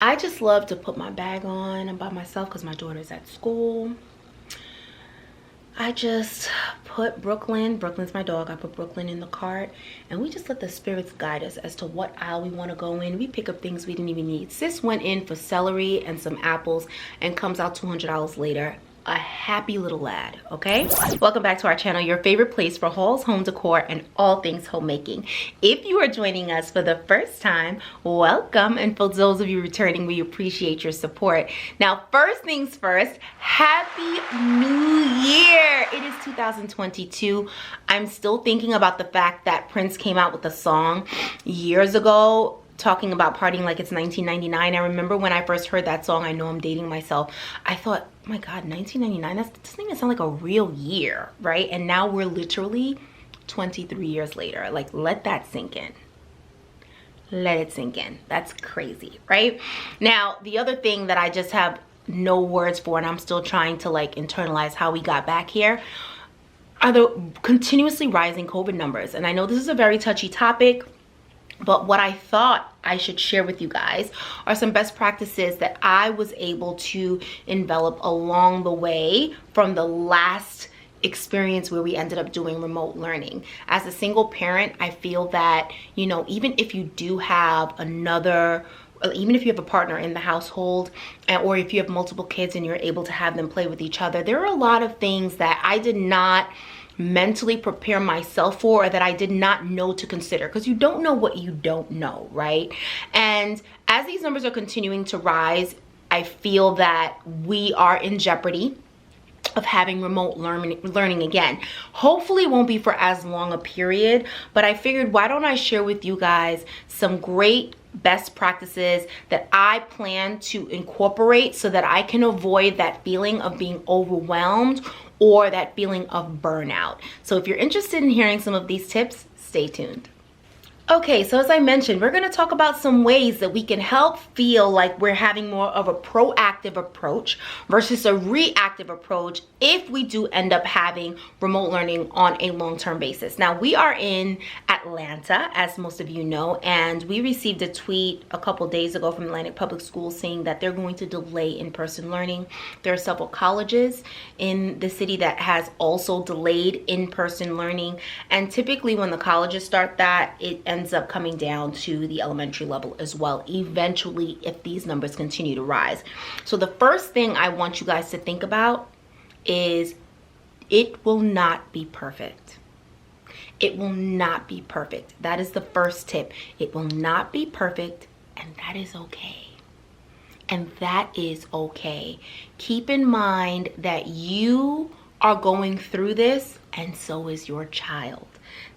I just love to put my bag on. I'm by myself because my daughter's at school. I just put Brooklyn's my dog, I put Brooklyn in the cart, and we just let the spirits guide us as to what aisle we want to go in. We pick up things we didn't even need. Sis went in for celery and some apples and comes out $200 later. A happy little lad, okay? Welcome back to our channel, your favorite place for hauls, home decor, and all things homemaking. If you are joining us for the first time, welcome, and for those of you returning, we appreciate your support. Now, first things first, Happy New Year! It is 2022. I'm still thinking about the fact that Prince came out with a song years ago talking about partying like it's 1999. I remember when I first heard that song, I know I'm dating myself, I thought, oh my God, 1999, that doesn't even sound like a real year, right? And now we're literally 23 years later. Like, let that sink in. Let it sink in. That's crazy, right? Now, the other thing that I just have no words for, and I'm still trying to like internalize how we got back here, are the continuously rising COVID numbers. And I know this is a very touchy topic, but what I thought I should share with you guys are some best practices that I was able to envelop along the way from the last experience where we ended up doing remote learning. As a single parent, I feel that, you know, even if you do have even if you have a partner in the household, or if you have multiple kids and you're able to have them play with each other, there are a lot of things that I did not mentally prepare myself for, or that I did not know to consider, because you don't know what you don't know, right? And as these numbers are continuing to rise, I feel that we are in jeopardy of having remote learning again. Hopefully it won't be for as long a period, but I figured, why don't I share with you guys some great best practices that I plan to incorporate so that I can avoid that feeling of being overwhelmed or that feeling of burnout. So if you're interested in hearing some of these tips, stay tuned. Okay, so as I mentioned, we're gonna talk about some ways that we can help feel like we're having more of a proactive approach versus a reactive approach if we do end up having remote learning on a long-term basis. Now, we are in Atlanta, as most of you know, and we received a tweet a couple days ago from Atlantic Public Schools saying that they're going to delay in-person learning. There are several colleges in the city that has also delayed in-person learning, and typically when the colleges start that, it ends up coming down to the elementary level as well, eventually, if these numbers continue to rise. So the first thing I want you guys to think about is it will not be perfect. It will not be perfect. That is the first tip. It will not be perfect, and that is okay. And that is okay. Keep in mind that you are going through this, and so is your child.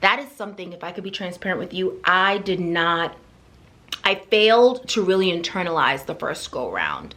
That is something, if I could be transparent with you, I failed to really internalize the first go round.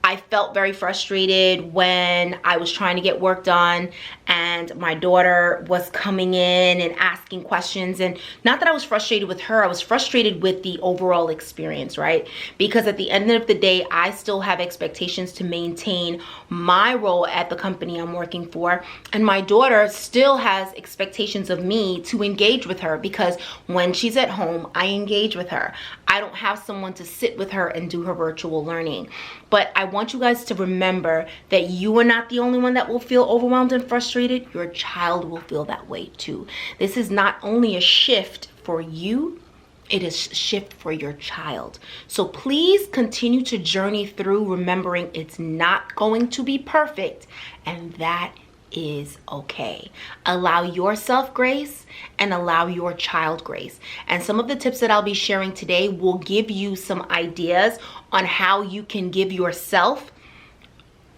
I felt very frustrated when I was trying to get work done and my daughter was coming in and asking questions. And not that I was frustrated with her, I was frustrated with the overall experience, right? Because at the end of the day, I still have expectations to maintain my role at the company I'm working for. And my daughter still has expectations of me to engage with her, because when she's at home, I engage with her. I don't have someone to sit with her and do her virtual learning. But I want you guys to remember that you are not the only one that will feel overwhelmed and frustrated. Your child will feel that way too. This is not only a shift for you, it is a shift for your child. So please continue to journey through, remembering it's not going to be perfect, and that is okay. Allow yourself grace and allow your child grace. And some of the tips that I'll be sharing today will give you some ideas on how you can give yourself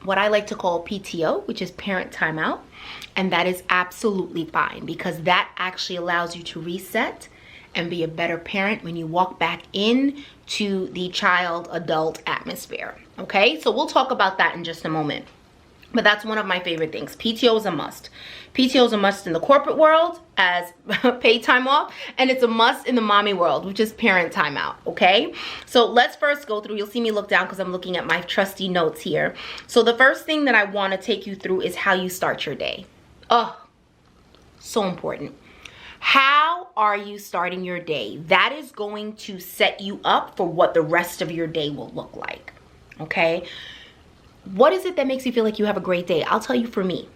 what I like to call PTO, which is parent timeout. And that is absolutely fine, because that actually allows you to reset and be a better parent when you walk back in to the child adult atmosphere. Okay, so we'll talk about that in just a moment. But that's one of my favorite things. PTO is a must. PTO is a must in the corporate world as paid time off, and it's a must in the mommy world, which is parent timeout, okay? So let's first go through, you'll see me look down because I'm looking at my trusty notes here. So the first thing that I want to take you through is how you start your day. Oh, so important. How are you starting your day? That is going to set you up for what the rest of your day will look like, okay? What is it that makes you feel like you have a great day? I'll tell you, for me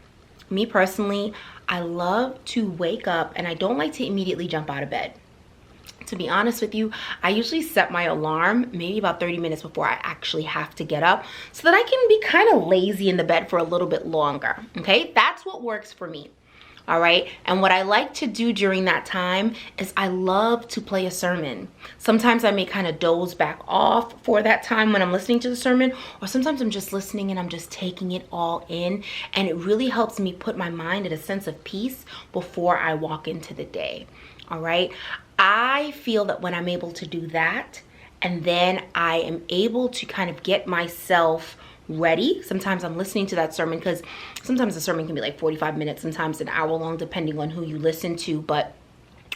personally, I love to wake up and I don't like to immediately jump out of bed. To be honest with you, I usually set my alarm maybe about 30 minutes before I actually have to get up so that I can be kind of lazy in the bed for a little bit longer, okay? That's what works for me, all right? And what I like to do during that time is I love to play a sermon. Sometimes I may kind of doze back off for that time when I'm listening to the sermon, or sometimes I'm just listening and I'm just taking it all in, and it really helps me put my mind at a sense of peace before I walk into the day, all right? I feel that when I'm able to do that, and then I am able to kind of get myself ready. Sometimes I'm listening to that sermon, because sometimes the sermon can be like 45 minutes, sometimes an hour long, depending on who you listen to. But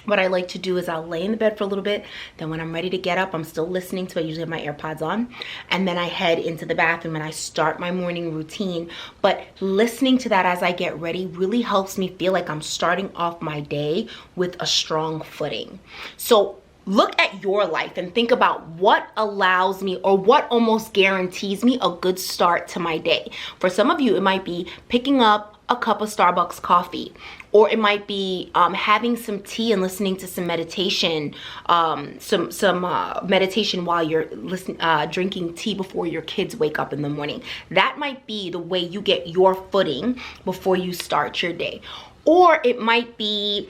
what I like to do is I'll lay in the bed for a little bit. Then when I'm ready to get up, I'm still listening to it. I usually have my AirPods on. And then I head into the bathroom and I start my morning routine. But listening to that as I get ready really helps me feel like I'm starting off my day with a strong footing. So look at your life and think about what allows me, or what almost guarantees me, a good start to my day. For some of you, it might be picking up a cup of Starbucks coffee, or it might be having some tea and listening to some meditation, meditation while you're drinking tea before your kids wake up in the morning. That might be the way you get your footing before you start your day. Or it might be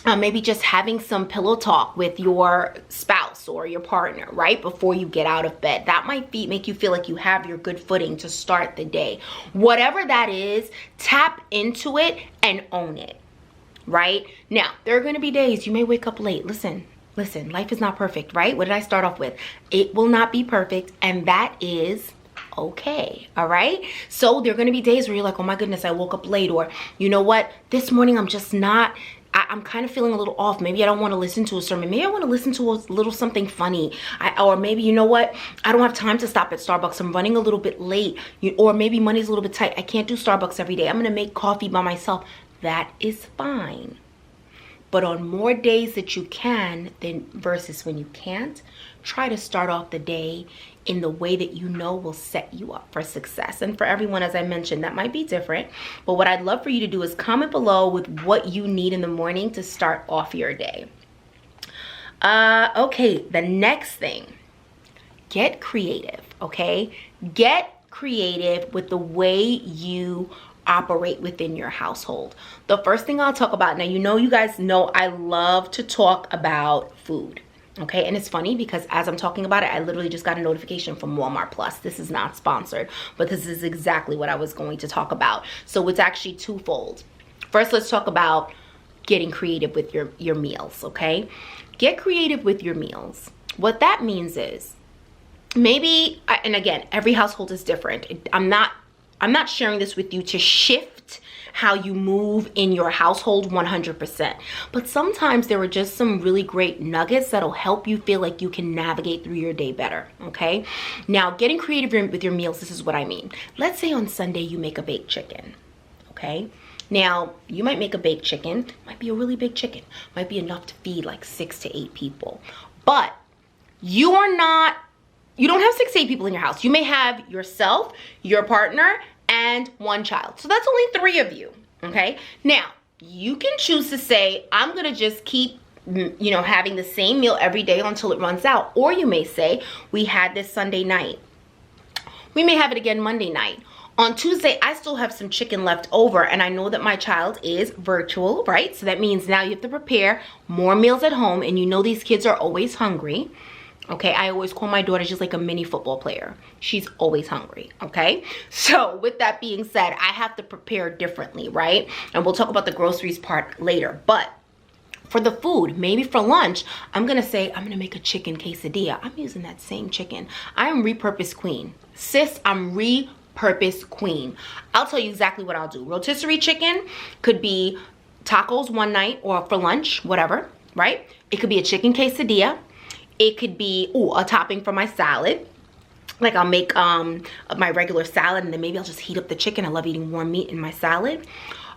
maybe just having some pillow talk with your spouse or your partner right before you get out of bed. That might make you feel like you have your good footing to start the day. Whatever that is, tap into it and own it, right? Now, there are going to be days you may wake up late. Listen, life is not perfect, right? What did I start off with? It will not be perfect, and that is okay, all right? So there are going to be days where you're like, oh my goodness, I woke up late, or you know what, this morning I'm just not, I'm kind of feeling a little off. Maybe I don't want to listen to a sermon. Maybe I want to listen to a little something funny. Or maybe, you know what, I don't have time to stop at Starbucks. I'm running a little bit late. Or maybe money's a little bit tight. I can't do Starbucks every day. I'm going to make coffee by myself. That is fine. But on more days that you can versus when you can't, try to start off the day in the way that you know will set you up for success. And for everyone, as I mentioned, that might be different. But what I'd love for you to do is comment below with what you need in the morning to start off your day. Okay, the next thing, get creative, okay? Get creative with the way you operate within your household. The first thing I'll talk about, now you guys know I love to talk about food. Okay, and it's funny because as I'm talking about it, I literally just got a notification from Walmart Plus. This is not sponsored, but this is exactly what I was going to talk about. So it's actually twofold. First, let's talk about getting creative with your meals, okay? Get creative with your meals. What that means is maybe, and again, every household is different. I'm not sharing this with you to shift how you move in your household 100%. But sometimes there are just some really great nuggets that'll help you feel like you can navigate through your day better, okay? Now, getting creative with your meals, this is what I mean. Let's say on Sunday you make a baked chicken, okay? Now, you might make a baked chicken, might be a really big chicken, might be enough to feed like 6 to 8 people. But you don't have 6 to 8 people in your house. You may have yourself, your partner, and 1 child. So that's only 3 of you, okay? Now, you can choose to say, I'm gonna just keep, having the same meal every day until it runs out. Or you may say, we had this Sunday night. We may have it again Monday night. On Tuesday, I still have some chicken left over, and I know that my child is virtual, right? So that means now you have to prepare more meals at home, and you know these kids are always hungry. Okay, I always call my daughter just like a mini football player. She's always hungry, okay? So with that being said, I have to prepare differently, right? And we'll talk about the groceries part later. But for the food, maybe for lunch, I'm gonna say, I'm gonna make a chicken quesadilla. I'm using that same chicken. I am repurposed queen. Sis, I'm repurposed queen. I'll tell you exactly what I'll do. Rotisserie chicken could be tacos one night or for lunch, whatever, right? It could be a chicken quesadilla. It could be a topping for my salad. Like I'll make my regular salad, and then maybe I'll just heat up the chicken. I love eating warm meat in my salad.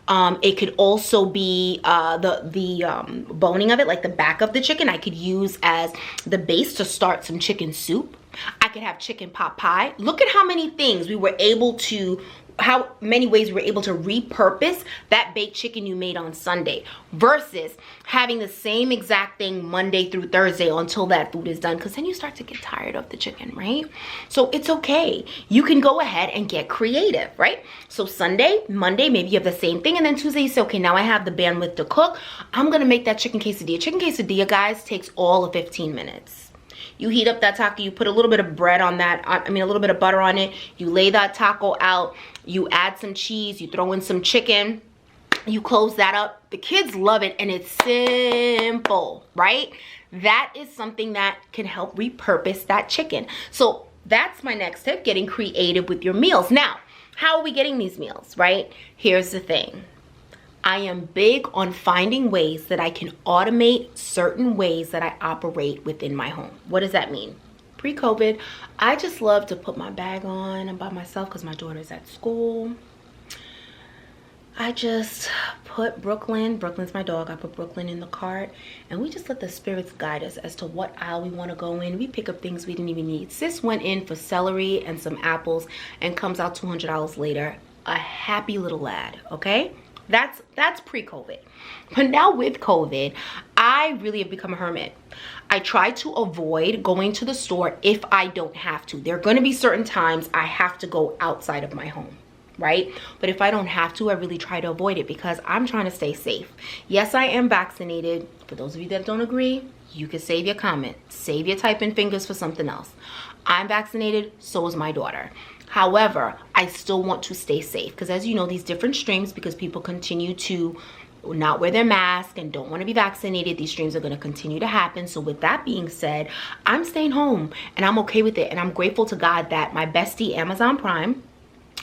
It could also be the boning of it, like the back of the chicken, I could use as the base to start some chicken soup. I could have chicken pot pie. Look at how many things we were able to, how many ways we were able to repurpose that baked chicken you made on Sunday versus having the same exact thing Monday through Thursday until that food is done, because then you start to get tired of the chicken, right? So it's okay. You can go ahead and get creative, right? So Sunday, Monday, maybe you have the same thing, and then Tuesday you say, okay, now I have the bandwidth to cook. I'm gonna make that chicken quesadilla. Chicken quesadilla, guys, takes all of 15 minutes. You heat up that taco, you put a little bit of bread on that, a little bit of butter on it, you lay that taco out, you add some cheese, you throw in some chicken, you close that up. The kids love it, and it's simple, right? That is something that can help repurpose that chicken. So that's my next tip, getting creative with your meals. Now, how are we getting these meals, right? Here's the thing. I am big on finding ways that I can automate certain ways that I operate within my home. What does that mean? Pre-COVID, I just love to put my bag on and by myself because my daughter's at school. I just put Brooklyn's my dog, I put Brooklyn in the cart, and we just let the spirits guide us as to what aisle we want to go in. We pick up things we didn't even need. Sis went in for celery and some apples and comes out $200 later. A happy little lad, okay? That's pre-COVID. But now with COVID, I really have become a hermit. I try to avoid going to the store if I don't have to. There are going to be certain times I have to go outside of my home, right? But if I don't have to, I really try to avoid it because I'm trying to stay safe. Yes, I am vaccinated. For those of you that don't agree, you can save your comment. Save your typing fingers for something else. I'm vaccinated, so is my daughter. However, I still want to stay safe because, as you know, these different streams, because people continue to not wear their mask and don't want to be vaccinated, these streams are going to continue to happen. So with that being said, I'm staying home and I'm okay with it. And I'm grateful to God that my bestie Amazon Prime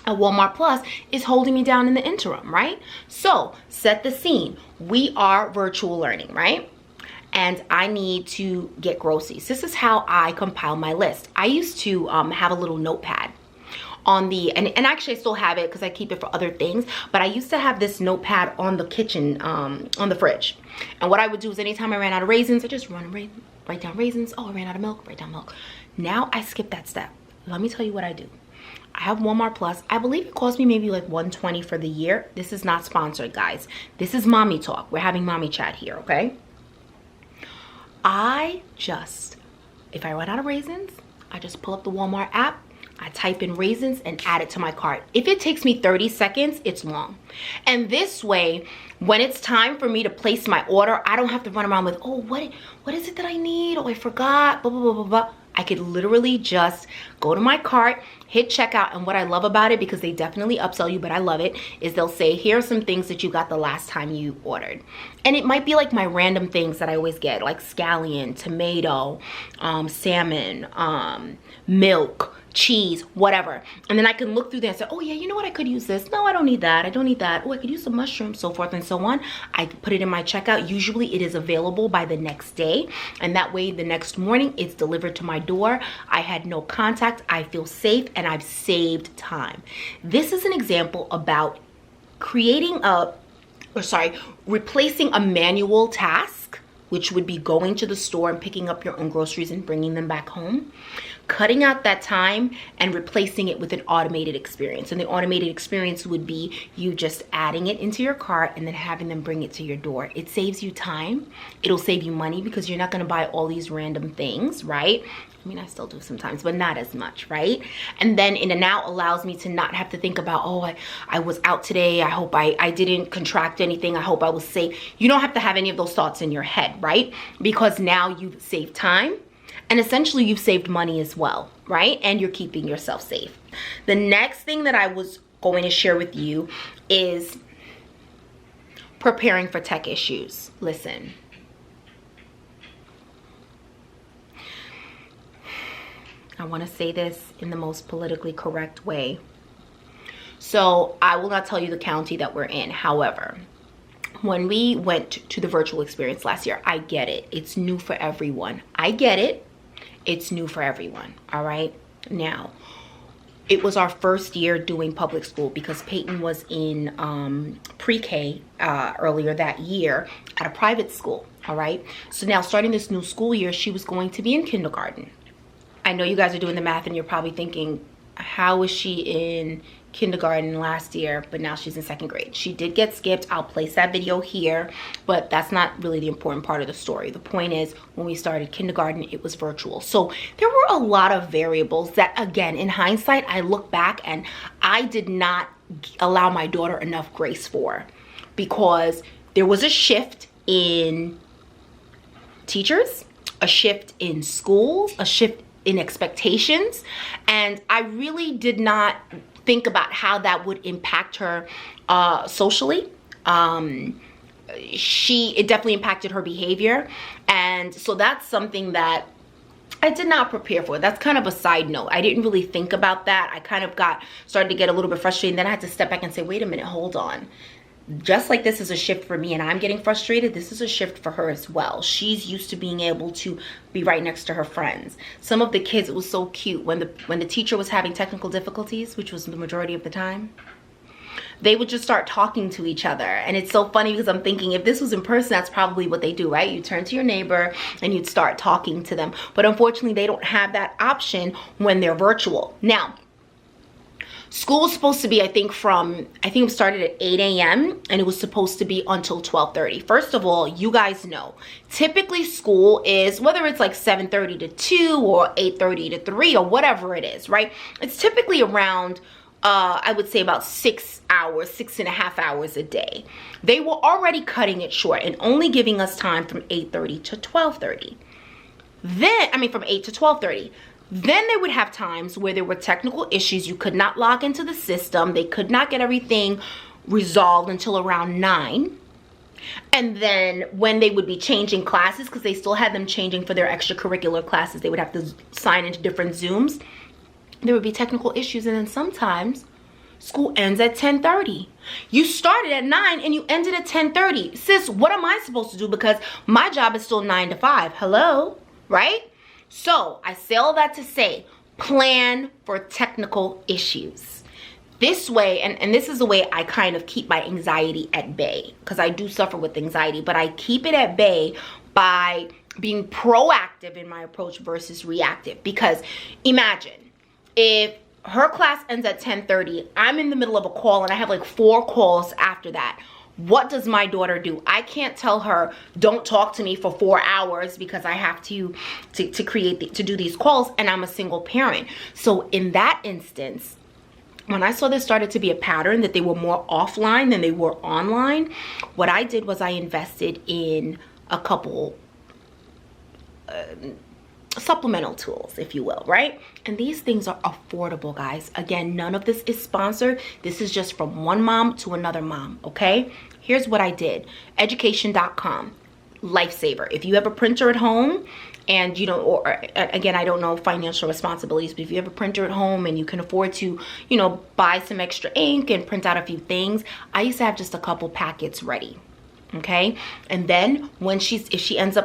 at Walmart Plus is holding me down in the interim, right? So set the scene. We are virtual learning, right? And I need to get groceries. This is how I compile my list. I used to have a little notepad on the, and actually I still have it because I keep it for other things, but I used to have this notepad on the kitchen, on the fridge. And what I would do is anytime I ran out of raisins, I just write down raisins. Oh, I ran out of milk, write down milk. Now I skip that step. Let me tell you what I do. I have Walmart Plus. I believe it cost me maybe like $120 for the year. This is not sponsored, guys. This is mommy talk. We're having mommy chat here, okay? If I run out of raisins, I just pull up the Walmart app, I type in raisins and add it to my cart. If it takes me 30 seconds, it's long. And this way, when it's time for me to place my order, I don't have to run around with, oh, what is it that I need? Oh, I forgot, blah, blah, blah, blah, blah. I could literally just go to my cart, hit checkout, and what I love about it, because they definitely upsell you, but I love it, is they'll say, here are some things that you got the last time you ordered. And it might be like my random things that I always get, like scallion, tomato, salmon, milk, cheese, whatever. And then I can look through there and say, oh yeah, you know what, I could use this. No, I don't need that. I don't need that. Oh, I could use some mushrooms, so forth and so on. I put it in my checkout. Usually it is available by the next day. And that way the next morning it's delivered to my door. I had no contact. I feel safe and I've saved time. This is an example about replacing a manual task, which would be going to the store and picking up your own groceries and bringing them back home, cutting out that time and replacing it with an automated experience. And the automated experience would be you just adding it into your cart and then having them bring it to your door. It saves you time. It'll save you money because you're not going to buy all these random things, right? I mean, I still do sometimes, but not as much, right? And then in and out allows me to not have to think about, oh, I was out today. I hope I didn't contract anything. I hope I was safe. You don't have to have any of those thoughts in your head, right? Because now you've saved time. And essentially you've saved money as well, right? And you're keeping yourself safe. The next thing that I was going to share with you is preparing for tech issues. Listen. I want to say this in the most politically correct way. So I will not tell you the county that we're in. However, when we went to the virtual experience last year, I get it. It's new for everyone. I get it. It's new for everyone, all right? Now, it was our first year doing public school because Peyton was in pre-K earlier that year at a private school. All right. So now starting this new school year, she was going to be in kindergarten. I know you guys are doing the math and you're probably thinking, how was she in kindergarten last year, but now she's in 2nd grade? She did get skipped. I'll place that video here, but that's not really the important part of the story. The point is, when we started kindergarten, it was virtual. So there were a lot of variables that, again, in hindsight, I look back and I did not allow my daughter enough grace for, because there was a shift in teachers, a shift in schools, a shift in expectations, and I really did not think about how that would impact her socially. It definitely impacted her behavior, and so that's something that I did not prepare for. That's kind of a side note. I didn't really think about that. I kind of started to get a little bit frustrated, and then I had to step back and say, wait a minute, hold on. Just like this is a shift for me and I'm getting frustrated, this is a shift for her as well. She's used to being able to be right next to her friends. Some of the kids, it was so cute, when the teacher was having technical difficulties, which was the majority of the time, they would just start talking to each other. And it's so funny because I'm thinking, if this was in person, that's probably what they do, right? You turn to your neighbor and you'd start talking to them. But unfortunately, they don't have that option when they're virtual. Now, school is supposed to be, I think it started at 8 a.m. and it was supposed to be until 12:30. First of all, you guys know, typically school is, whether it's like 7:30 to 2 or 8:30 to 3 or whatever it is, right? It's typically around, I would say about 6 hours, 6.5 hours a day. They were already cutting it short and only giving us time from 8:30 to 12:30. From 8 to 12:30. Then they would have times where there were technical issues. You could not log into the system. They could not get everything resolved until around 9. And then when they would be changing classes, because they still had them changing for their extracurricular classes, they would have to sign into different Zooms. There would be technical issues, and then sometimes school ends at 10:30. You started at 9 and you ended at 10:30. Sis, what am I supposed to do? Because my job is still 9 to 5. Hello, right? So I say all that to say, plan for technical issues. This way, and this is the way I kind of keep my anxiety at bay, because I do suffer with anxiety, but I keep it at bay by being proactive in my approach versus reactive. Because imagine if her class ends at 10:30, I'm in the middle of a call and I have like 4 calls after that. What does my daughter do? I can't tell her, don't talk to me for 4 hours because I have to do these calls, and I'm a single parent. So in that instance, when I saw this started to be a pattern, that they were more offline than they were online, what I did was I invested in a couple supplemental tools, if you will, right? And these things are affordable, guys. Again, none of this is sponsored. This is just from one mom to another mom, okay? Here's what I did. Educationcom, lifesaver. If you have a printer at home and you know, or again, I don't know financial responsibilities, but if you have a printer at home and you can afford to, you know, buy some extra ink and print out a few things, I used to have just a couple packets ready. Okay, and then when if she ends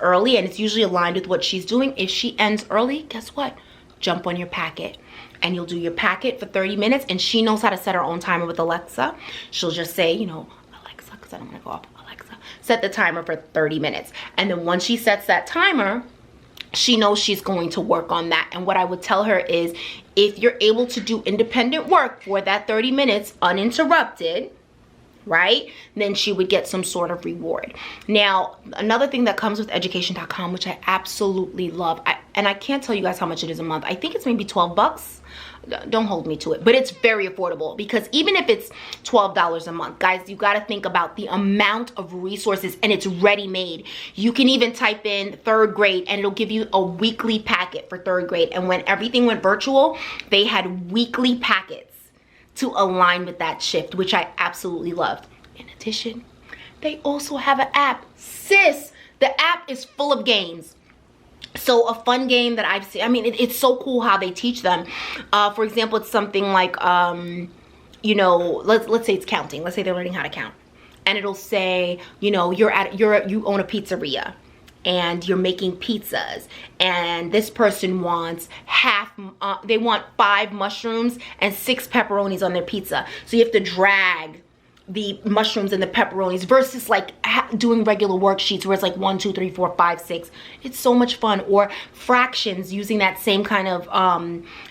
early, and it's usually aligned with what she's doing, if she ends early, guess what? Jump on your packet and you'll do your packet for 30 minutes, and she knows how to set her own timer with Alexa. She'll just say, you know, Alexa, because I don't want to go off, Alexa, set the timer for 30 minutes. And then once she sets that timer, she knows she's going to work on that. And what I would tell her is, if you're able to do independent work for that 30 minutes uninterrupted, right, then she would get some sort of reward. Now, another thing that comes with Education.com, which I absolutely love, and I can't tell you guys how much it is a month. I think it's maybe 12 bucks. Don't hold me to it, but it's very affordable, because even if it's $12 a month, guys, you got to think about the amount of resources, and it's ready-made. You can even type in 3rd grade and it'll give you a weekly packet for 3rd grade. And when everything went virtual, they had weekly packets to align with that shift, which I absolutely loved. In addition, they also have an app. Sis, the app is full of games. So a fun game that I've seen, I mean, it's so cool how they teach them. For example, it's something like, you know, let's say it's counting. Let's say they're learning how to count. And it'll say, you know, you own a pizzeria, and you're making pizzas, and this person wants they want 5 mushrooms and 6 pepperonis on their pizza. So you have to drag the mushrooms and the pepperonis versus like doing regular worksheets where it's like 1, 2, 3, 4, 5, 6. It's so much fun. Or fractions, using that same kind of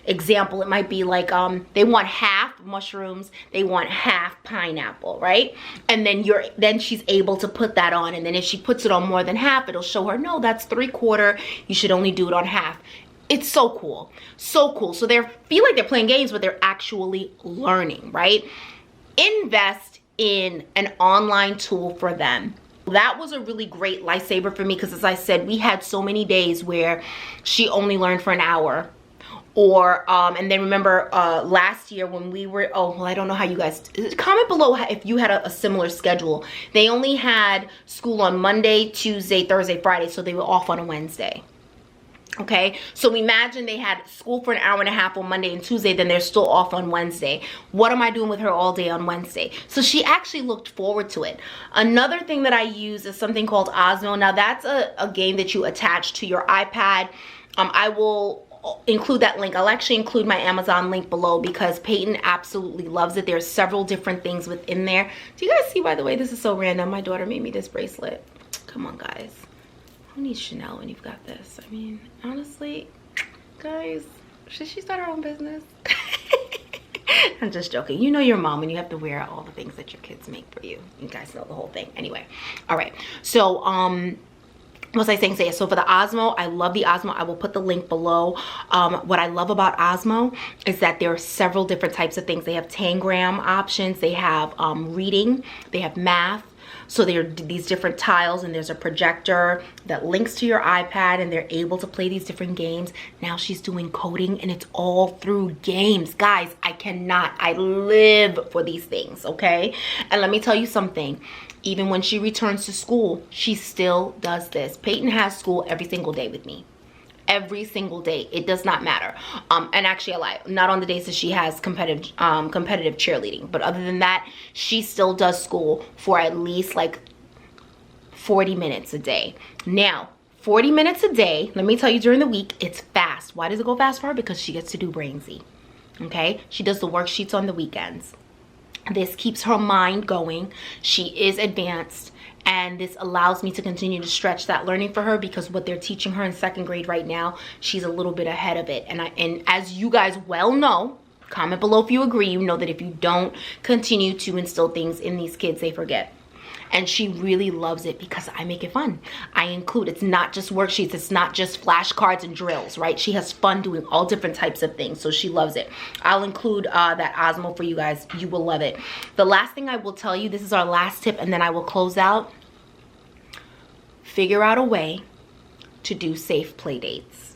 example. It might be like they want half mushrooms, they want half pineapple, right? And then she's able to put that on, and then if she puts it on more than half, it'll show her, no, that's 3/4, you should only do it on half. It's so cool, so cool. So they feel like they're playing games, but they're actually learning, right? Invest in an online tool for them. That was a really great lifesaver for me, because as I said, we had so many days where she only learned for an hour. Or and then remember last year when we were, oh well, I don't know how you guys, comment below if you had a similar schedule. They only had school on Monday, Tuesday, Thursday, Friday, so they were off on a Wednesday. Okay, so imagine they had school for an hour and a half on Monday and Tuesday, then they're still off on Wednesday. What am I doing with her all day on Wednesday? So she actually looked forward to it. Another thing that I use is something called Osmo. Now that's a game that you attach to your iPad. I will include that link. I'll actually include my Amazon link below, because Peyton absolutely loves it. There's several different things within there. Do you guys see, by the way, this is so random. My daughter made me this bracelet. Come on, guys. Who needs Chanel when you've got this? I mean, honestly, guys, should she start her own business? I'm just joking. You know your mom when you have to wear out all the things that your kids make for you. You guys know the whole thing. Anyway, all right. So, what was I saying? So for the Osmo, I love the Osmo. I will put the link below. What I love about Osmo is that there are several different types of things. They have tangram options. They have reading. They have math. So there are these different tiles, and there's a projector that links to your iPad, and they're able to play these different games. Now she's doing coding, and it's all through games. Guys, I live for these things, okay? And let me tell you something. Even when she returns to school, she still does this. Peyton has school every single day with me. Every single day. It does not matter. And actually, I lie. Not on the days that she has competitive cheerleading. But other than that, she still does school for at least like 40 minutes a day. Now, 40 minutes a day, let me tell you, during the week, it's fast. Why does it go fast for her? Because she gets to do Brainsy. Okay? She does the worksheets on the weekends. This keeps her mind going. She is advanced. And this allows me to continue to stretch that learning for her, because what they're teaching her in 2nd grade right now, she's a little bit ahead of it. And as you guys well know, comment below if you agree, you know that if you don't continue to instill things in these kids, they forget. And she really loves it because I make it fun. I include, it's not just worksheets, it's not just flashcards and drills, right? She has fun doing all different types of things, so she loves it. I'll include that Osmo for you guys. You will love it. The last thing I will tell you, this is our last tip, and then I will close out. Figure out a way to do safe play dates.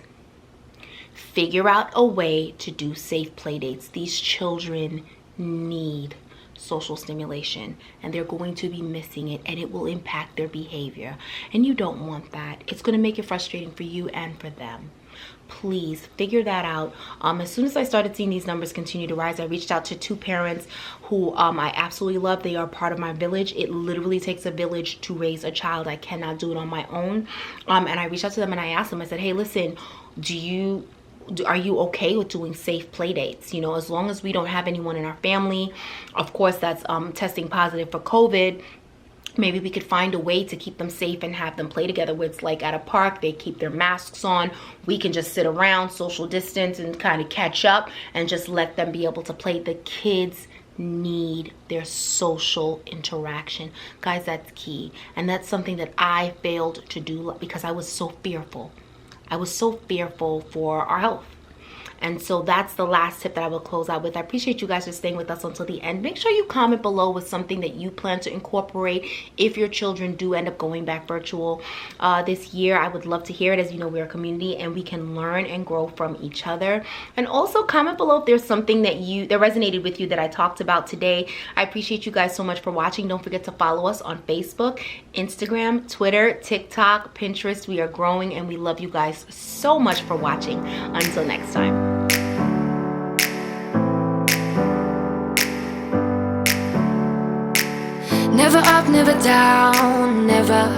Figure out a way to do safe play dates. These children need social stimulation, and they're going to be missing it, and it will impact their behavior, and you don't want that. It's going to make it frustrating for you and for them. Please figure that out. As soon as I started seeing these numbers continue to rise, I reached out to 2 parents who I absolutely love. They are part of my village. It literally takes a village to raise a child. I cannot do it on my own. And I reached out to them and I asked them, I said, hey, listen, are you okay with doing safe play dates? You know, as long as we don't have anyone in our family, of course, that's testing positive for COVID. Maybe we could find a way to keep them safe and have them play together, where it's like at a park, they keep their masks on. We can just sit around, social distance, and kind of catch up and just let them be able to play. The kids need their social interaction. Guys, that's key. And that's something that I failed to do because I was so fearful. I was so fearful for our health. And so that's the last tip that I will close out with. I appreciate you guys for staying with us until the end. Make sure you comment below with something that you plan to incorporate if your children do end up going back virtual this year. I would love to hear it. As you know, we're a community and we can learn and grow from each other. And also comment below if there's something that resonated with you that I talked about today. I appreciate you guys so much for watching. Don't forget to follow us on Facebook, Instagram, Twitter, TikTok, Pinterest. We are growing and we love you guys so much for watching. Until next time. Never up, never down, never.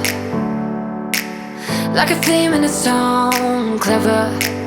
like a theme in a song. Clever